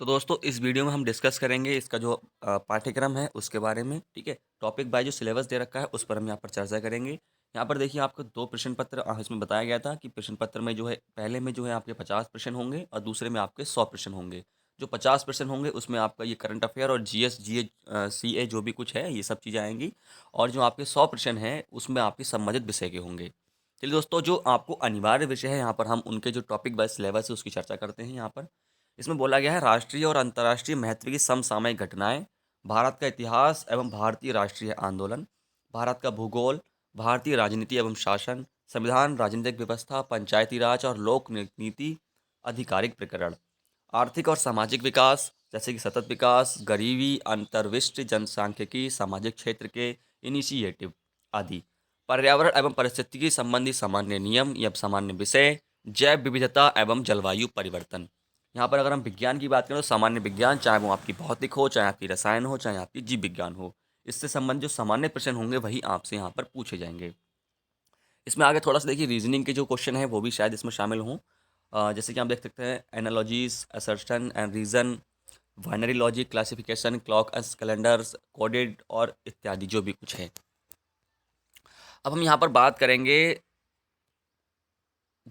तो दोस्तों इस वीडियो में हम डिस्कस करेंगे इसका जो पाठ्यक्रम है उसके बारे में। ठीक है, टॉपिक बाय जो सिलेबस दे रखा है उस पर हम यहाँ पर चर्चा करेंगे। यहाँ पर देखिए आपको दो प्रश्न पत्र इसमें बताया गया था कि प्रश्न पत्र में जो है पहले में जो है आपके 50 प्रश्न होंगे और दूसरे में आपके 100 प्रश्न होंगे। जो 50 प्रश्न होंगे उसमें आपका ये करंट अफेयर और जीएस जीए सी ए जो भी कुछ है ये सब चीज़ें आएंगी। और जो आपके 100 प्रश्न हैं उसमें आपके संबंधित विषय के होंगे। चलिए दोस्तों, जो आपको अनिवार्य विषय है यहाँ पर हम उनके जो टॉपिक बाय सिलेबस है उसकी चर्चा करते हैं। यहाँ पर इसमें बोला गया है राष्ट्रीय और अंतर्राष्ट्रीय महत्व की समसामयिक घटनाएं, भारत का इतिहास एवं भारतीय राष्ट्रीय आंदोलन, भारत का भूगोल, भारतीय राजनीति एवं शासन, संविधान, राजनीतिक व्यवस्था, पंचायती राज और लोक नीति, आधिकारिक प्रकरण, आर्थिक और सामाजिक विकास जैसे कि सतत विकास, गरीबी, अंतर्विष्ट जनसांख्यिकी, सामाजिक क्षेत्र के इनिशिएटिव आदि, पर्यावरण एवं पारिस्थितिकी संबंधी सामान्य नियम या सामान्य विषय, जैव विविधता एवं जलवायु परिवर्तन। यहाँ पर अगर हम विज्ञान की बात करें तो सामान्य विज्ञान, चाहे वो आपकी भौतिक हो, चाहे आपकी रसायन हो, चाहे आपकी जीव विज्ञान हो, इससे संबंधित जो सामान्य प्रश्न होंगे वही आपसे यहाँ पर पूछे जाएंगे। इसमें आगे थोड़ा सा देखिए रीजनिंग के जो क्वेश्चन है वो भी शायद इसमें शामिल हों। जैसे कि आप देख सकते हैं analogies, assertion and reason, binary logic, classification, clocks calendars, coded और इत्यादि जो भी कुछ है। अब हम यहाँ पर बात करेंगे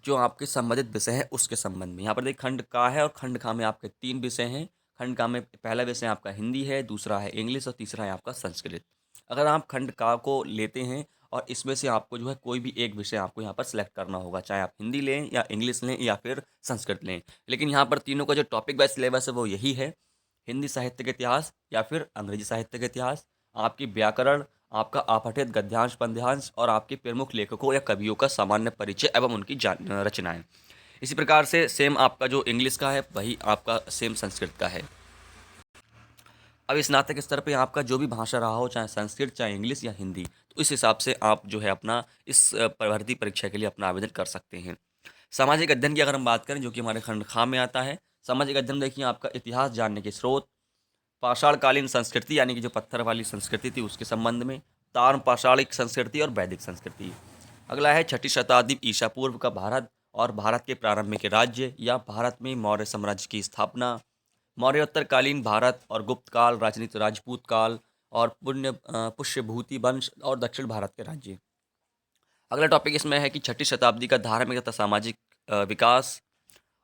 जो आपके संबंधित विषय है उसके संबंध में। यहाँ पर देखिए खंड का है और खंड खा में आपके 3 विषय हैं। खंड का में पहला विषय आपका हिंदी है, दूसरा है इंग्लिश और तीसरा है आपका संस्कृत। अगर आप खंड का को लेते हैं और इसमें से आपको जो है कोई भी एक विषय आपको यहाँ पर सेलेक्ट करना होगा, चाहे आप हिंदी लें या इंग्लिश लें या फिर संस्कृत लें। लेकिन यहाँ पर तीनों का जो टॉपिक वाइज सिलेबस है वो यही है, हिंदी साहित्य का इतिहास या फिर अंग्रेजी साहित्य का इतिहास, आपकी व्याकरण, आपका अपठित गद्यांश पद्यांश और आपके प्रमुख लेखकों या कवियों का सामान्य परिचय एवं उनकी रचनाएं। इसी प्रकार से सेम आपका जो इंग्लिश का है वही आपका सेम संस्कृत का है। अब स्नातक स्तर पे आपका जो भी भाषा रहा हो, चाहे संस्कृत, चाहे इंग्लिश या हिंदी, तो इस हिसाब से आप जो है अपना इस भर्ती परीक्षा के लिए अपना आवेदन कर सकते हैं। सामाजिक अध्ययन की अगर हम बात करें जो कि हमारे खंड खा में आता है, सामाजिक अध्ययन देखिए आपका इतिहास जानने के स्रोत, पाषाणकालीन संस्कृति यानी कि जो पत्थर वाली संस्कृति थी उसके संबंध में, ताम्र पाषाणिक संस्कृति और वैदिक संस्कृति। अगला है 6ठी शताब्दी ईसा पूर्व का भारत और भारत के प्रारंभिक राज्य या भारत में मौर्य साम्राज्य की स्थापना, मौर्योत्तरकालीन भारत और गुप्त काल, राजनीति राजपूत काल और पुष्यभूति वंश और दक्षिण भारत के राज्य। अगला टॉपिक इसमें है कि 6ठी शताब्दी का धार्मिक तथा सामाजिक विकास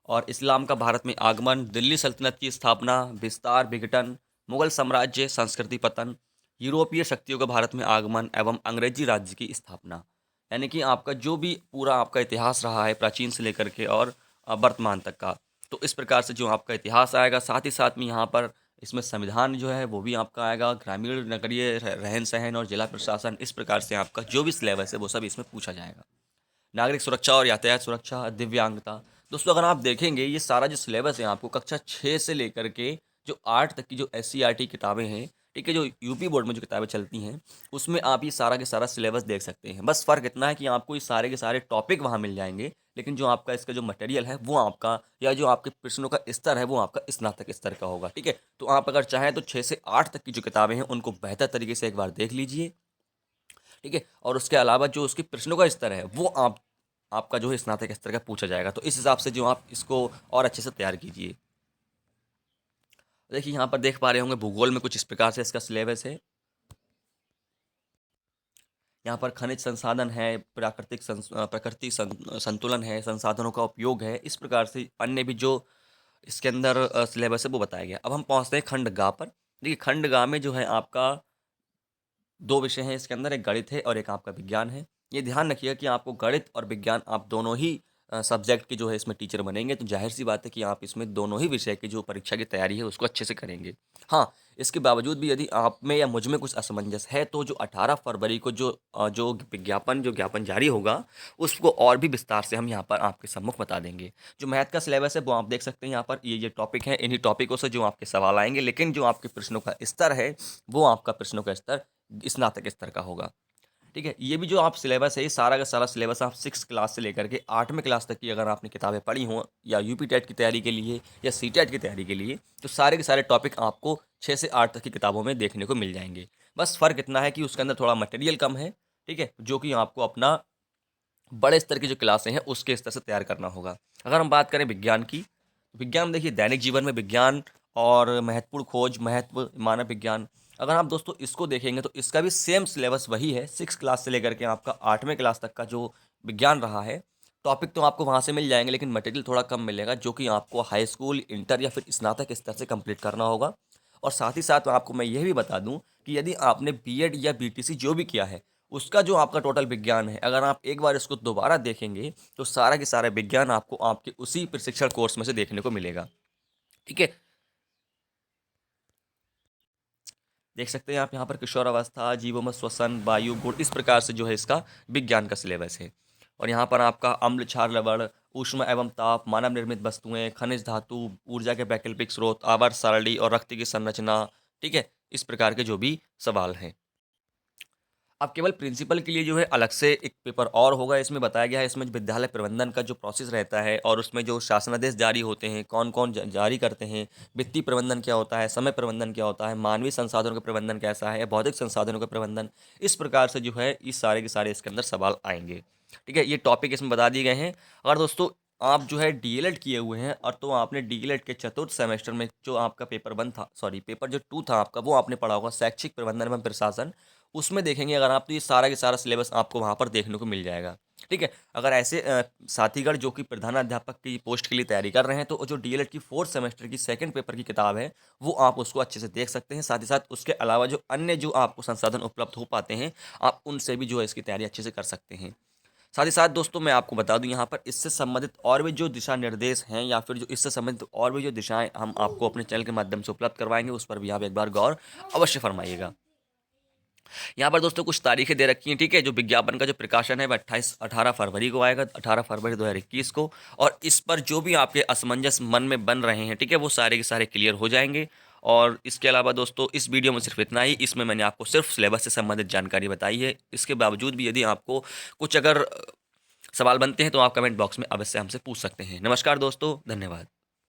और इस्लाम का भारत में आगमन, दिल्ली सल्तनत की स्थापना, विस्तार विघटन, मुगल साम्राज्य संस्कृति पतन, यूरोपीय शक्तियों का भारत में आगमन एवं अंग्रेजी राज्य की स्थापना। यानी कि आपका जो भी पूरा आपका इतिहास रहा है प्राचीन से लेकर के और वर्तमान तक का, तो इस प्रकार से जो आपका इतिहास आएगा, साथ ही साथ में यहाँ पर इसमें संविधान जो है वो भी आपका आएगा, ग्रामीण नगरीय रहन सहन और जिला प्रशासन, इस प्रकार से आपका जो भी सिलेबस है वो सब इसमें पूछा जाएगा। नागरिक सुरक्षा और यातायात सुरक्षा, दिव्यांगता। दोस्तों अगर आप देखेंगे ये सारा जो सिलेबस है आपको कक्षा 6 से लेकर के जो 8 तक की जो SCRT किताबें हैं, ठीक है, जो यूपी बोर्ड में जो किताबें चलती हैं उसमें आप ये सारा के सारा सिलेबस देख सकते हैं। बस फ़र्क इतना है कि आपको ये सारे के सारे टॉपिक वहाँ मिल जाएंगे, लेकिन जो आपका इसका जो मटेरियल है वो आपका या जो आपके प्रश्नों का स्तर है वो आपका स्नातक स्तर का होगा। ठीक है, तो आप अगर चाहें तो 6 से 8 तक की जो किताबें हैं उनको बेहतर तरीके से एक बार देख लीजिए। ठीक है, और उसके अलावा जो उसके प्रश्नों का स्तर है वो आपका जो है स्नातक स्तर का पूछा जाएगा, तो इस हिसाब से जो आप इसको और अच्छे से तैयार कीजिए। देखिए यहाँ पर देख पा रहे होंगे भूगोल में कुछ इस प्रकार से इसका सिलेबस है। यहाँ पर खनिज संसाधन है, प्रकृति संतुलन है, संसाधनों का उपयोग है, इस प्रकार से अन्य भी जो इसके अंदर सिलेबस है वो बताया गया। अब हम पहुँचते हैं खंड गा पर। देखिए खंड गा में जो है आपका 2 विषय हैं इसके अंदर, एक गणित है और एक आपका विज्ञान है। ये ध्यान रखिएगा कि आपको गणित और विज्ञान आप दोनों ही सब्जेक्ट के जो है इसमें टीचर बनेंगे, तो ज़ाहिर-सी बात है कि आप इसमें दोनों ही विषय की जो परीक्षा की तैयारी है उसको अच्छे से करेंगे। हाँ, इसके बावजूद भी यदि आप में या मुझ में कुछ असमंजस है तो जो 18 फरवरी को जो ज्ञापन जारी होगा उसको और भी विस्तार से हम यहाँ पर आपके सम्मुख बता देंगे। जो मैथ का सिलेबस है वो आप देख सकते हैं यहाँ पर, ये टॉपिक हैं, इन्हीं टॉपिकों से जो आपके सवाल आएँगे, लेकिन जो आपके प्रश्नों का स्तर है वो आपका प्रश्नों का स्तर स्नातक स्तर का होगा। ठीक है, ये भी जो आप सिलेबस है ये सारा का सारा सिलेबस आप 6 क्लास से लेकर के 8वीं क्लास तक की अगर आपने किताबें पढ़ी हों या यूपी टेट की तैयारी के लिए या सी टेट की तैयारी के लिए, तो सारे के सारे टॉपिक आपको 6 से 8 तक की किताबों में देखने को मिल जाएंगे। बस फ़र्क इतना है कि उसके अंदर थोड़ा मटेरियल कम है, ठीक है, जो कि आपको अपना बड़े स्तर की जो क्लासें हैं उसके स्तर से तैयार करना होगा। अगर हम बात करें विज्ञान की, तो विज्ञान देखिए दैनिक जीवन में विज्ञान और महत्वपूर्ण खोज, महत्व, मानव विज्ञान, अगर आप दोस्तों इसको देखेंगे तो इसका भी सेम सिलेबस वही है। 6 क्लास से लेकर के आपका 8वें क्लास तक का जो विज्ञान रहा है, टॉपिक तो आपको वहाँ से मिल जाएंगे, लेकिन मटेरियल थोड़ा कम मिलेगा, जो कि आपको हाई स्कूल, इंटर या फिर स्नातक स्तर से कंप्लीट करना होगा। और साथ ही साथ आपको मैं यह भी बता दूं कि यदि आपने बीएड या बीटीसी जो भी किया है, उसका जो आपका टोटल विज्ञान है, अगर आप एक बार इसको दोबारा देखेंगे तो सारा के सारा विज्ञान आपको आपके उसी प्रशिक्षण कोर्स में से देखने को मिलेगा। ठीक है, देख सकते हैं आप यहाँ पर किशोर अवस्था, जीवों श्वसन, वायु गुण, इस प्रकार से जो है इसका विज्ञान का सिलेबस है। और यहाँ पर आपका अम्ल, क्षार, लवण, ऊष्मा एवं ताप, मानव निर्मित वस्तुएं, खनिज धातु, ऊर्जा के वैकल्पिक स्रोत, आवर्त सारणी और रक्त की संरचना, ठीक है, इस प्रकार के जो भी सवाल हैं। अब केवल प्रिंसिपल के लिए जो है अलग से एक पेपर और होगा, इसमें बताया गया है, इसमें विद्यालय प्रबंधन का जो प्रोसेस रहता है और उसमें जो शासनादेश जारी होते हैं, कौन कौन जारी करते हैं, वित्तीय प्रबंधन क्या होता है, समय प्रबंधन क्या होता है, मानवीय संसाधनों का प्रबंधन कैसा है, भौतिक संसाधनों का प्रबंधन, इस प्रकार से जो है इस सारे के सारे इसके अंदर सवाल आएंगे। ठीक है, ये टॉपिक इसमें बता दिए गए हैं। अगर दोस्तों आप जो है डीएलएड किए हुए हैं और तो आपने डीएलएड के चतुर्थ सेमेस्टर में जो आपका पेपर 1 था, सॉरी पेपर जो 2 था आपका, वो आपने पढ़ा होगा, शैक्षिक प्रबंधन एवं प्रशासन, उसमें देखेंगे अगर आप तो ये सारा के सारा सिलेबस आपको वहाँ पर देखने को मिल जाएगा। ठीक है, अगर ऐसे साथीगढ़ जो कि प्रधानाध्यापक की पोस्ट के लिए तैयारी कर रहे हैं, तो जो डीएलएड की 4th सेमेस्टर की सेकंड पेपर की किताब है, वो आप उसको अच्छे से देख सकते हैं। साथ ही साथ उसके अलावा जो अन्य जो आपको संसाधन उपलब्ध हो पाते हैं, आप उनसे भी जो है इसकी तैयारी अच्छे से कर सकते हैं। साथ ही साथ दोस्तों मैं आपको बता दूं यहाँ पर इससे संबंधित और भी जो दिशा निर्देश हैं या फिर जो इससे संबंधित और भी जो दिशाएं हम आपको अपने चैनल के माध्यम से उपलब्ध करवाएंगे, उस पर भी आप एक बार गौर अवश्य फरमाइएगा। यहाँ पर दोस्तों कुछ तारीखें दे रखी हैं। ठीक है, जो विज्ञापन का जो प्रकाशन है वह 18 फरवरी को आएगा, 18 फरवरी 2021 को। और इस पर जो भी आपके असमंजस मन में बन रहे हैं, ठीक है, वो सारे के सारे क्लियर हो जाएंगे। और इसके अलावा दोस्तों इस वीडियो में सिर्फ इतना ही, इसमें मैंने आपको सिर्फ सिलेबस से संबंधित जानकारी बताई है। इसके बावजूद भी यदि आपको कुछ अगर सवाल बनते हैं तो आप कमेंट बॉक्स में अवश्य हमसे पूछ सकते हैं। नमस्कार दोस्तों, धन्यवाद।